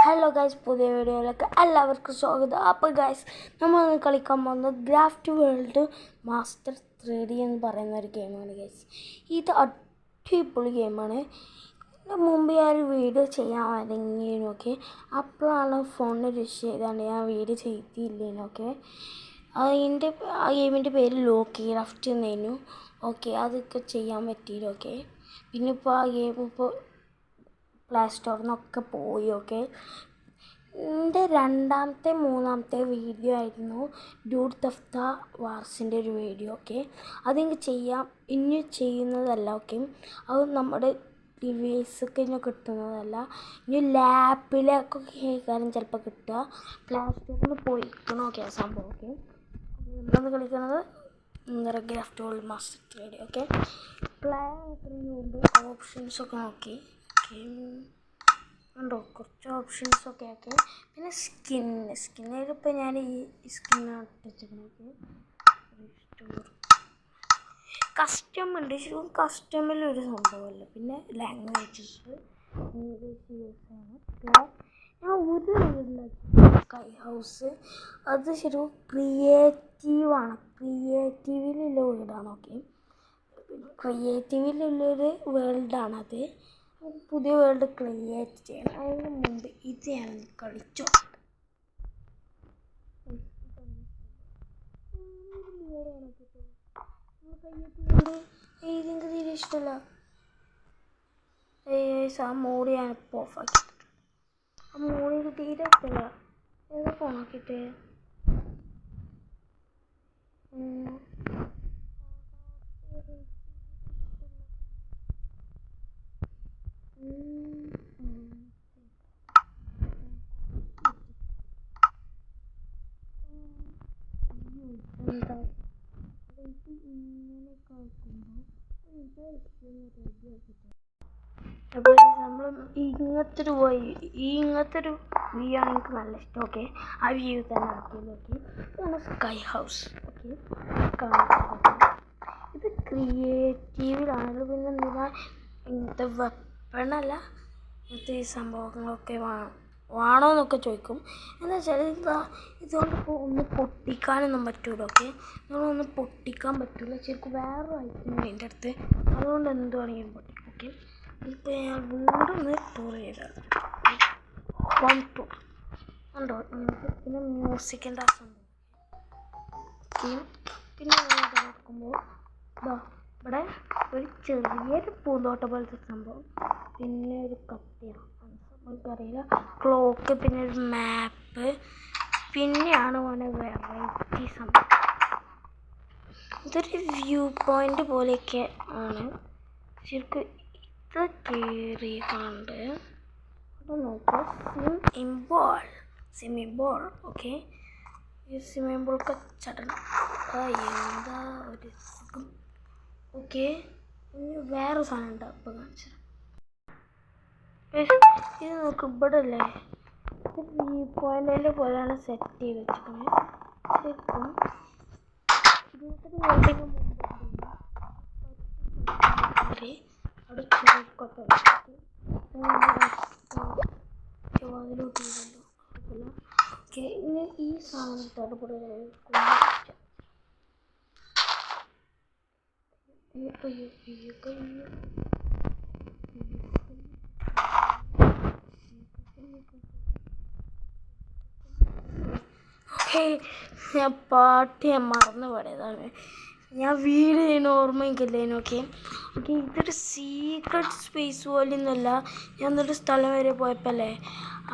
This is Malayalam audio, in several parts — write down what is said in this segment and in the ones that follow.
ഹലോ ഗൈസ്, പുതിയ വീഡിയോയിലേക്ക് എല്ലാവർക്കും സ്വാഗതം. അപ്പോൾ ഗൈസ്, നമ്മൾ കളിക്കാൻ പോകുന്നത് ഗ്രാഫ്റ്റ് വേൾഡ് മാസ്റ്റർ 3D എന്ന് പറയുന്ന ഒരു ഗെയിമാണ് ഗൈസ്. ഇത് അടിപൊളി ഗെയിമാണ്. ഇതിന് മുമ്പ് ഞാൻ ഒരു വീഡിയോ ചെയ്യാൻ വരങ്ങിയൊക്കെ അപ്പോഴാണ് ഫോണിന് രക്ഷ ചെയ്താണ്ട് ഞാൻ വീഡിയോ ചെയ്തില്ലേനൊക്കെ. ആ ഗെയിമിൻ്റെ പേര് ലോക്കി ക്രാഫ്റ്റ് എന്നായിരുന്നു. അതൊക്കെ ചെയ്യാൻ പറ്റിയില്ലൊക്കെ. പിന്നെ ഇപ്പോൾ ആ ഗെയിം പ്ലേ സ്റ്റോറിൽ നിന്നൊക്കെ പോയി. എൻ്റെ രണ്ടാമത്തെ മൂന്നാമത്തെ വീഡിയോ ആയിരുന്നു ഡ്യൂഡ് തെഫ്റ്റ് വാർസിൻ്റെ ഒരു വീഡിയോ. അതെനിക്ക് ഇനി ചെയ്യുന്നതല്ല. അത് നമ്മുടെ ഡിവൈസൊക്കെ ഇനി കിട്ടുന്നതല്ല. ഇനി ലാപ്പിലേക്കൊക്കെ കേൾക്കാനും ചിലപ്പോൾ കിട്ടുക. പ്ലേ സ്റ്റോറിൽ പോയിരിക്കണം സംഭവം. നമ്മളൊന്ന് കളിക്കുന്നത് craft world master 3D. Play ആക്കുന്നതിന് മുമ്പ് ഓപ്ഷൻസൊക്കെ നോക്കി ഉണ്ടോ, കുറച്ച് ഓപ്ഷൻസൊക്കെ പിന്നെ സ്കിന്നിലിപ്പോൾ ഞാൻ ഈ സ്കിന്നാണ് വെച്ചിരിക്കുന്നത്. കസ്റ്റം ഉണ്ട്. ശരിക്കും കസ്റ്റമിലൊരു സംഭവമല്ല. പിന്നെ ലാംഗ്വേജസ് ഇംഗ്ലീഷ് യൂസാണ്. ഞാൻ ഒരു സ്കൈ ഹൗസ്, അത് ശരിക്കും ക്രിയേറ്റീവാണ്. ക്രിയേറ്റീവിലുള്ള വീടാണ്. ക്രിയേറ്റീവിലുള്ളൊരു വേൾഡാണത്. പുതിയ വേൾഡ് ക്രിയേറ്റ് ചെയ്യണം. അതിന് മുമ്പ് ഇത് ഞാൻ കളിച്ചു. എനിക്ക് തീരെ ഇഷ്ടമല്ല. ആ മോഡ് ഞാനിപ്പോൾ ഓഫാക്കിയിട്ടുണ്ട്. ആ മോഡ് എനിക്ക് തീരെ ഇഷ്ടമല്ല. ഏതൊക്കെ ഓണാക്കിയിട്ട് അപ്പോൾ നമ്മൾ ഇങ്ങനത്തെ ഒരു വ്യൂ ആണ് എനിക്ക് നല്ല ഇഷ്ടം. ആ വ്യൂ തന്നെ ആക്കി. ഇതാണ് സ്കൈ ഹൗസ്. ഇത് ക്രിയേറ്റീവിലാണല്ലോ. പിന്നെ എന്തിനാ ഇങ്ങനത്തെ വെപ്പണല്ല, ഇങ്ങനത്തെ ഈ സംഭവങ്ങളൊക്കെ വേണോ എന്നൊക്കെ ചോദിക്കും. എന്താ വെച്ചാൽ ഇതുകൊണ്ട് ഇപ്പോൾ ഒന്ന് പൊട്ടിക്കാനൊന്നും പറ്റൂല. നിങ്ങളൊന്നും പൊട്ടിക്കാൻ പറ്റില്ല. ശരിക്കും വേറെ ഐറ്റം എൻ്റെ അടുത്ത്. അതുകൊണ്ട് എന്ത് വേണമെങ്കിലും പൊട്ടിക്കും. ഇപ്പോൾ ഞാൻ വീടൊന്ന് ടൂർ ചെയ്തത് ഹോം ടൂർ ഉണ്ടോ. പിന്നെ മ്യൂസിക്കിൻ്റെ ആ സംഭവം. പിന്നെ നോക്കുമ്പോൾ ഇവിടെ ഒരു ചെറിയൊരു പൂന്തോട്ടം പോലത്തെ സംഭവം. പിന്നെ ഒരു കത്തിയാണ്, എനിക്കറിയില്ല. ക്ലോക്ക്, പിന്നെ ഒരു മാപ്പ്, പിന്നെയാണ് വെറൈറ്റി സംഭവം. ഇതൊരു വ്യൂ പോയിൻ്റ് പോലെയൊക്കെ ആണ്. ശരിക്കും ഇത് കയറി കണ്ട് അവിടെ നോക്കുക. Swimming ball. ഈ സ്വിമ്മിംഗ് ബോളൊക്കെ ചടണം. എന്താ ഒരു സുഖം. ഇനി വേറെ സാധനം ഉണ്ട്, അപ്പോൾ കാണിച്ചു. ഇത് നോക്ക്, ഇവിടെ അല്ലേ വ്യൂ പോയിൻ്റിൻ്റെ പോലെയാണ് സെറ്റ് ചെയ്ത് വെച്ചിരിക്കുന്നത്. ശരിക്കും ബിൽഡിങ് അവിടെ ചെറുക്കൊക്കെ വാതിലൂട്ടിയല്ലോ. ഇനി ഈ സാധനത്തോട് കൂടെ ഞാൻ മറന്നു പോയതാണ്. ഞാൻ വീട് ചെയ്യുന്ന ഓർമ്മ എനിക്കില്ലേനു. ഇതൊരു സീക്രട്ട് സ്പേസ് പോലെയൊന്നുമല്ല. ഞാൻ എന്നൊരു സ്ഥലം വരെ പോയപ്പോഴല്ലേ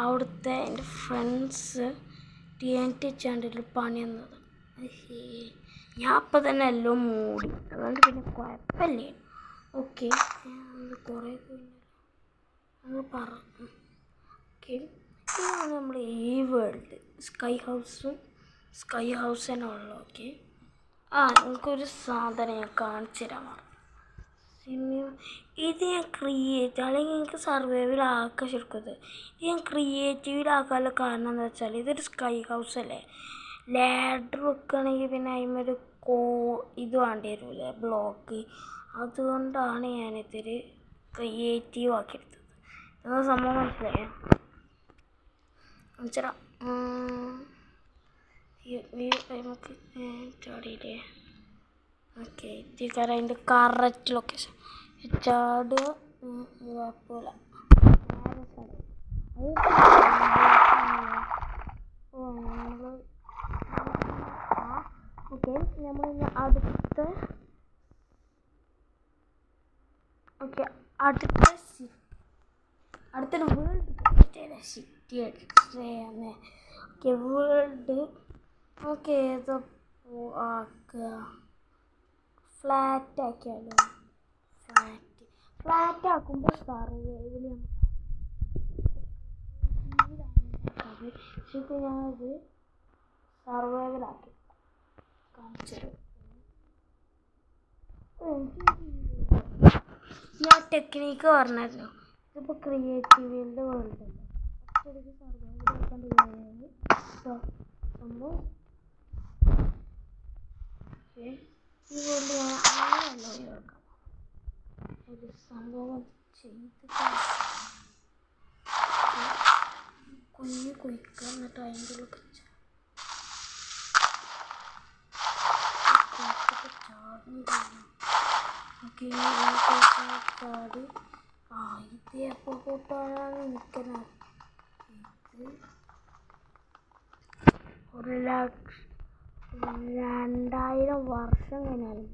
അവിടുത്തെ എൻ്റെ ഫ്രണ്ട്സ് TNT ചാനലിൽ പണി തന്നത്. ഞാൻ അപ്പം തന്നെ എല്ലാം മൂടി. അതുകൊണ്ട് പിന്നെ കുഴപ്പമില്ലേ. കുറേ അത് പറഞ്ഞു. ഇതാണ് നമ്മൾ ഈ വേൾഡ് സ്കൈ ഹൗസ് തന്നെ ഉള്ളു. എനിക്കൊരു സാധനം ഞാൻ കാണിച്ചു തരാൻ. ഇത് ഞാൻ അല്ലെങ്കിൽ എനിക്ക് സർവൈവലാക്കാൻ ശരിക്കും. ഇത് ഞാൻ ക്രിയേറ്റീവിലാക്കാനുള്ള കാരണം എന്താ വെച്ചാൽ ഇതൊരു സ്കൈ ഹൗസ് അല്ലേ. ലാഡർ വെക്കുകയാണെങ്കിൽ പിന്നെ അതിന്മേൽ ഇത് വേണ്ടി വരില്ലേ, ബ്ലോക്ക്. അതുകൊണ്ടാണ് ഞാനിതൊരു ക്രിയേറ്റീവ് ആക്കിയെടുത്തത്. എന്ന സംഭവം മനസ്സിലായോ? കാണിച്ചരാം. നമുക്ക് ചാടിയില്ലേ? ഓക്കെ, ഇതിക്കാരം അതിൻ്റെ കറക്റ്റ് ലൊക്കേഷൻ. ചാടുക കുഴപ്പമില്ല. ഓക്കെ, നമ്മളിന്ന് അടുത്തൊരു വേൾഡ് സിറ്റി എടുക്കുകയാണ്. ഓക്കെ, വേൾഡ് ഓക്കെ ഏതോ ആക്കുക. ഫ്ലാറ്റ് ആക്കിയാലോ? ഫ്ലാറ്റ് ആക്കുമ്പോൾ സർവൈവൽ ശരിക്കും ഞാനത് സർവൈവലാക്കി കാണിച്ചത്. ഞാൻ ടെക്നിക്ക് പറഞ്ഞല്ലോ. ഇതിപ്പോൾ ക്രിയേറ്റീവിൻ്റെ വേൾഡ് അല്ല, ശരിക്കും സർവൈവലാക്കേണ്ട കാര്യമാണ് സംഭവം. ഈ വേൾഡ് ഞാൻ അങ്ങനെയല്ല ഒഴിവാക്കാം. ഒരു സംഭവം ചെയ്ത് കുഞ്ഞ് കുഴിക്കുക, എന്നിട്ട് അതിൻ്റെ ഉള്ളിൽ ചാടി ഇത് എപ്പോൾ കൂട്ടാനാണ് എനിക്കത്. ഇത് 2000 വർഷം കഴിഞ്ഞാലും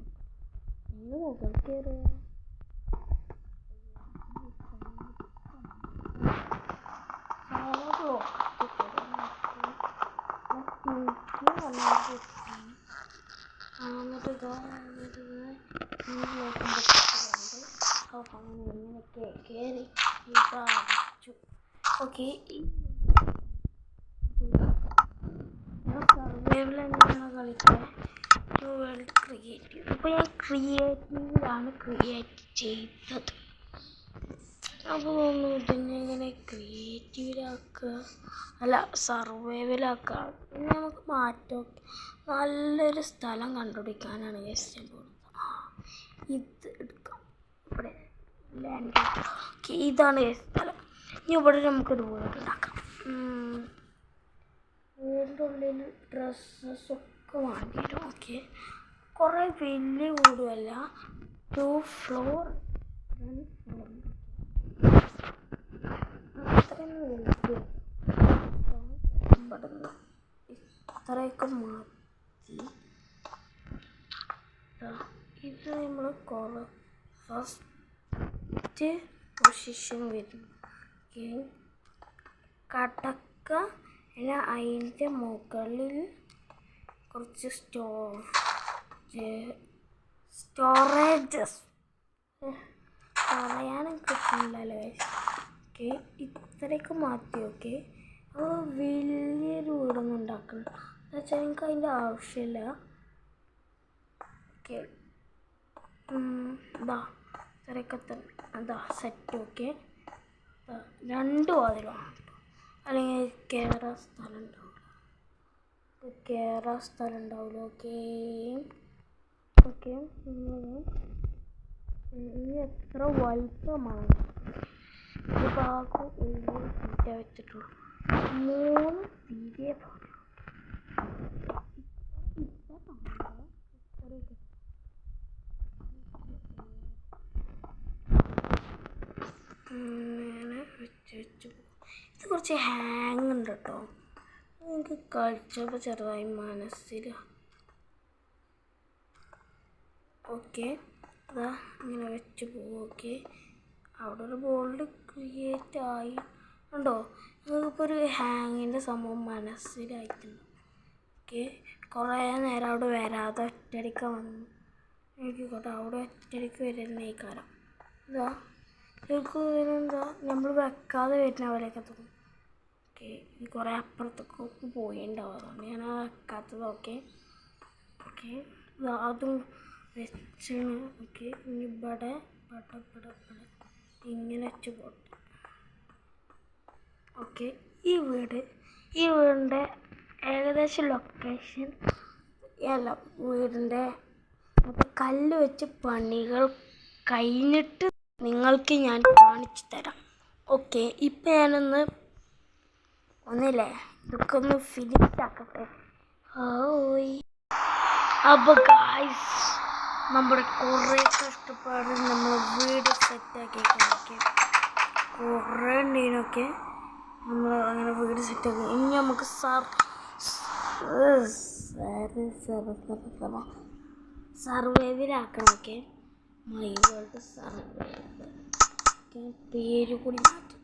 നിങ്ങൾ മുകളിൽ കയറുക. ഇങ്ങനെയൊക്കെ കയറി അടച്ചു. ഓക്കെ, ഞാൻ സർവൈവൽ തന്നെയാണ് കളിക്കുക. World creative. ഇപ്പോൾ ഞാൻ ക്രിയേറ്റീവിലാണ് ക്രിയേറ്റ് ചെയ്തത്. അപ്പോൾ ഇതിനെ ഇങ്ങനെ ക്രിയേറ്റീവിലാക്കുക അല്ല സർവൈവലാക്കുക. പിന്നെ നമുക്ക് മാറ്റം നല്ലൊരു സ്ഥലം കണ്ടുപിടിക്കാനാണ് ഞാൻ പോകുന്നത്. ഇത് എടുക്കാം, ഇവിടെ ലാൻഡ്. ഓക്കെ, ഇതാണ് സ്ഥലം. ഇനി ഇവിടെ നമുക്കൊരു വീട് ഉണ്ടാക്കാം. വീടിൻ്റെ ഉള്ളിൽ ഡ്രസ്സസൊക്കെ വേണ്ടി വരും. ഓക്കെ, കുറേ വലിയ വീടുമല്ല, 2 ഫ്ലോർ 1 ഫ്ലോർ അത്രയും വലുത്. ഇവിടുന്ന് ഇത്രയൊക്കെ മാറ്റി ഇത് നമ്മൾ ഫസ്റ്റ് പൊസിഷൻ വരും. കടക്ക, പിന്നെ അതിൻ്റെ മുകളിൽ കുറച്ച് സ്റ്റോറേജസ് പറയാനും കിട്ടുന്നില്ലല്ലോ. ഓക്കെ, ഇത്രയൊക്കെ മാറ്റി. ഓക്കെ, അപ്പോൾ വലിയൊരു വീടൊന്നും ഉണ്ടാക്കണം എന്ന് വെച്ചാൽ എനിക്ക് അതിൻ്റെ ആവശ്യമില്ല. ഓക്കെ, ഇത്രയൊക്കെ തന്നെ അതാ സെറ്റ്. ഓക്കെ, 2 വാതിലാണ് കേട്ടോ, അല്ലെങ്കിൽ കയറാൻ സ്ഥലം ഉണ്ടാവില്ല. ഓക്കെ, ഇനി എത്ര വലിപ്പമാണ് ഒരു ഭാഗം 7 തീറ്റ വെച്ചിട്ടുള്ളൂ. 3 തീരെ പാടുള്ളൂ. അങ്ങനെ വെച്ച് ഇത് കുറച്ച് ഹാങ് ഉണ്ട് കേട്ടോ. എനിക്ക് കളിച്ചപ്പോൾ ചെറുതായി മനസ്സിൽ. ഓക്കെ, അതാ ഇങ്ങനെ വെച്ച് പോകും. ഓക്കെ, അവിടെ ഒരു ബോൾഡ് ക്രിയേറ്റ് ആയി ഉണ്ടോ? നിങ്ങൾക്കിപ്പോൾ ഒരു ഹാങ്ങിൻ്റെ സംഭവം മനസ്സിലായിട്ടുണ്ട്. ഓക്കെ, കുറേ നേരം അവിടെ വരാതെ ഒറ്റയടിക്ക വന്നു. നോക്കിക്കോട്ടെ, അവിടെ ഒറ്റയടിക്ക് വരുന്നേക്കാരം. ഇതാ നിങ്ങൾക്ക് എന്താ നമ്മൾ വെക്കാതെ വരുന്ന പോലെയൊക്കെ തോന്നും. ഓക്കെ, ഇത് കുറേ അപ്പുറത്തേക്ക് പോയിണ്ടാവും, അതുകൊണ്ട് ഞാൻ വെക്കാത്തത്. ഓക്കെ, അതും വെച്ചാണ്. ഓക്കെ, ഇനി ഇവിടെ ഇങ്ങനെ വെച്ച് പോട്ടെ. ഓക്കെ, ഈ വീടിൻ്റെ ഏകദേശം ലൊക്കേഷൻ അല്ല, വീടിൻ്റെ കല്ല് വെച്ച് പണികൾ കഴിഞ്ഞിട്ട് നിങ്ങൾക്ക് ഞാൻ കാണിച്ചു തരാം. ഓക്കെ, ഇപ്പം ഞാനൊന്ന് ഒന്നില്ലേ ഇതൊക്കെ ഒന്ന് ഫിനിഷ് ആക്കട്ടെ. അപ്പോൾ ഗായ്സ് നമ്മുടെ കുറേ കഷ്ടപ്പാട് നമ്മൾ വീട് സെറ്റാക്കിയൊക്കെ കുറേ ഉണ്ടീനൊക്കെ നമ്മൾ അങ്ങനെ വീട് സെറ്റാക്കി. ഇനി നമുക്ക് സർവൈവിലാക്കണം. ഓക്കെ, മൈ വേൾഡ് സർവൈവ് പേര് കൂടി മാറ്റി.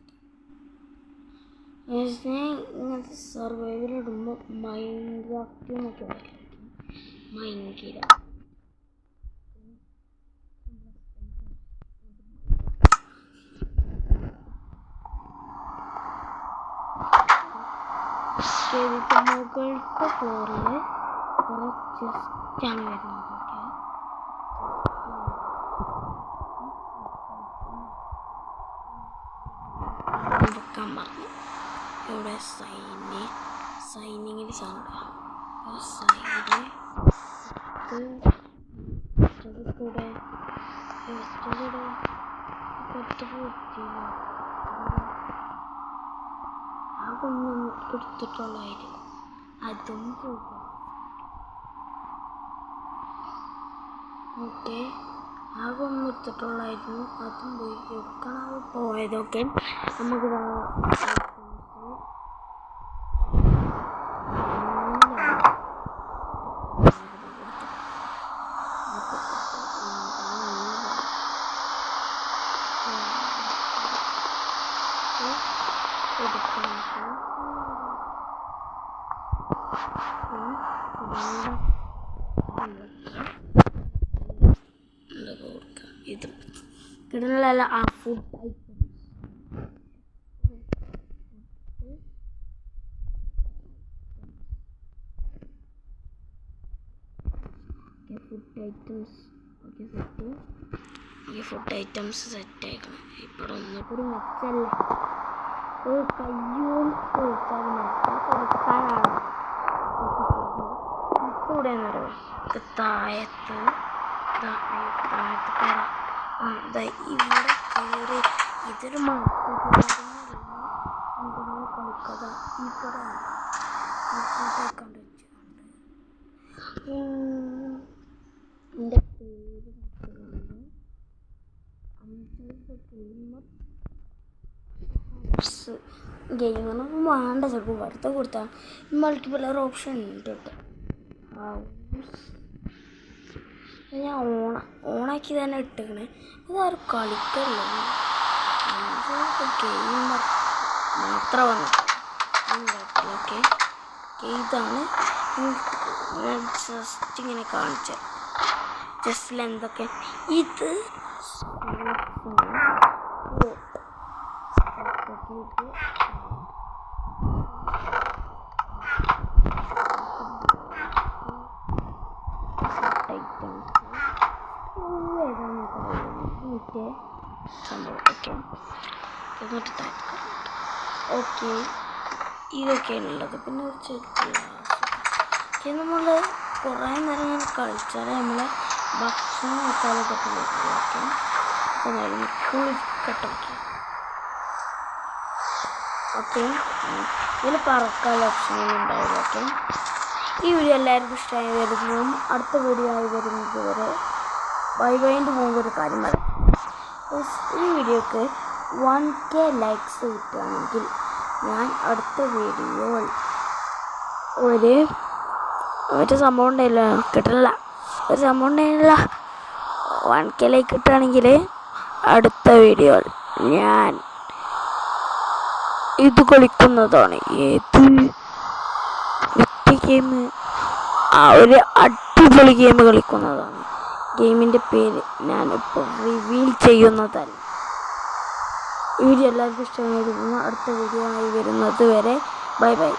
ഇങ്ങനത്തെ സർവൈവിലിടുമ്പോൾ മൈൻക്രാഫ്റ്റ് എന്നൊക്കെ പറയും. മൈൻക്രാഫ്റ്റ് മുകളിലത്തെ ഫ്ലോറിൽ കുറേ ചെസ്റ്റാണ് വരുന്നത്. ഓക്കെ, വെക്കാൻ പറഞ്ഞു. ഇവിടെ സൈനിങ്ങിന് സാധനം സൈന് കൂടെ അതൊന്നും എടുത്തിട്ടുള്ളായിരുന്നു. അതും പോകും. ഓക്കെ, ആകൊന്നും എടുത്തിട്ടുള്ളായിരുന്നു. അതും പോയി. എടുക്കണത് പോയതൊക്കെ നമുക്ക് ഇത് കിടന്നില്ല. ആ ഫുഡ് ഫുഡ് ഐറ്റംസ് സെറ്റ് ആക്കണം. ഇപ്പോൾ ഒന്നുകൂടി മെച്ചല്ല. ഒരു കയ്യോണ്ട് ചോദിച്ചാൽ മെച്ച കൊടുക്കാനാണ്. കൂടെ താഴത്ത് ഇവിടെ കയറി ഇതൊരു കളിക്കഥ. ഇവിടെ കണ്ടു വെച്ചിട്ടുണ്ട്. എൻ്റെ പേര് ഗെയിമൊന്നും വേണ്ട. ചിലപ്പോൾ വെറുതെ കൊടുത്താൽ മൾട്ടിപ്ലെയർ ഓപ്ഷൻ ഉണ്ട് കേട്ടോ. ഞാൻ ഓണാക്കി തന്നെ ഇട്ടേക്കണേ. ഇതാരും കളിക്കല്ലോ. ഗെയിം മാത്രം വന്നിട്ട് ഓക്കെ. ഇതാണ് ജസ്റ്റ് ഇങ്ങനെ കാണിച്ചത്. ജസ്റ്റിൽ എന്തൊക്കെ ഇത് സംഭവം. ഓക്കെ, ഇതൊക്കെയാണുള്ളത്. പിന്നെ ഒരു ചെറിയ നമ്മൾ കുറേ നേരം കളിച്ചാൽ നമ്മളെ ഭക്ഷണം വെക്കാനൊക്കെ വയ്ക്കും. അപ്പോൾ കുളിക്കട്ടെ. ഓക്കെ, ഇതിൽ പറക്കാനുള്ള ഓപ്ഷനൊന്നും ഉണ്ടാവില്ല. ഓക്കെ, ഈ വീഡിയോ എല്ലാവർക്കും ഇഷ്ടമായി വരുന്നതും അടുത്ത വീഡിയോ ആയി വരുന്നത് വരെ ബൈ ബൈൻ്റെ മുമ്പ് ഒരു കാര്യം പറയാം. ഈ വീഡിയോക്ക് 1K ലൈക്സ് കിട്ടുകയാണെങ്കിൽ ഞാൻ അടുത്ത വീഡിയോ ഒരു സംഭവം ഉണ്ടായില്ല, കിട്ടില്ല. ഒരു സംഭവം ഉണ്ടായില്ല. 1K ലൈക്ക് കിട്ടുകയാണെങ്കിൽ അടുത്ത വീഡിയോ ഞാൻ ഇത് കളിക്കുന്നതാണ്. ഏത് ഗെയിം? ഒരു അടിപൊളി ഗെയിം കളിക്കുന്നതാണ്. ഗെയിമിൻ്റെ പേര് ഞാനിപ്പോൾ റിവീൽ ചെയ്യുന്നതല്ല. ഈ വീഡിയോ എല്ലാവർക്കും ഇഷ്ടമായിരുന്നു. അടുത്ത വീഡിയോ ആയി വരുന്നത് വരെ ബൈ ബൈ.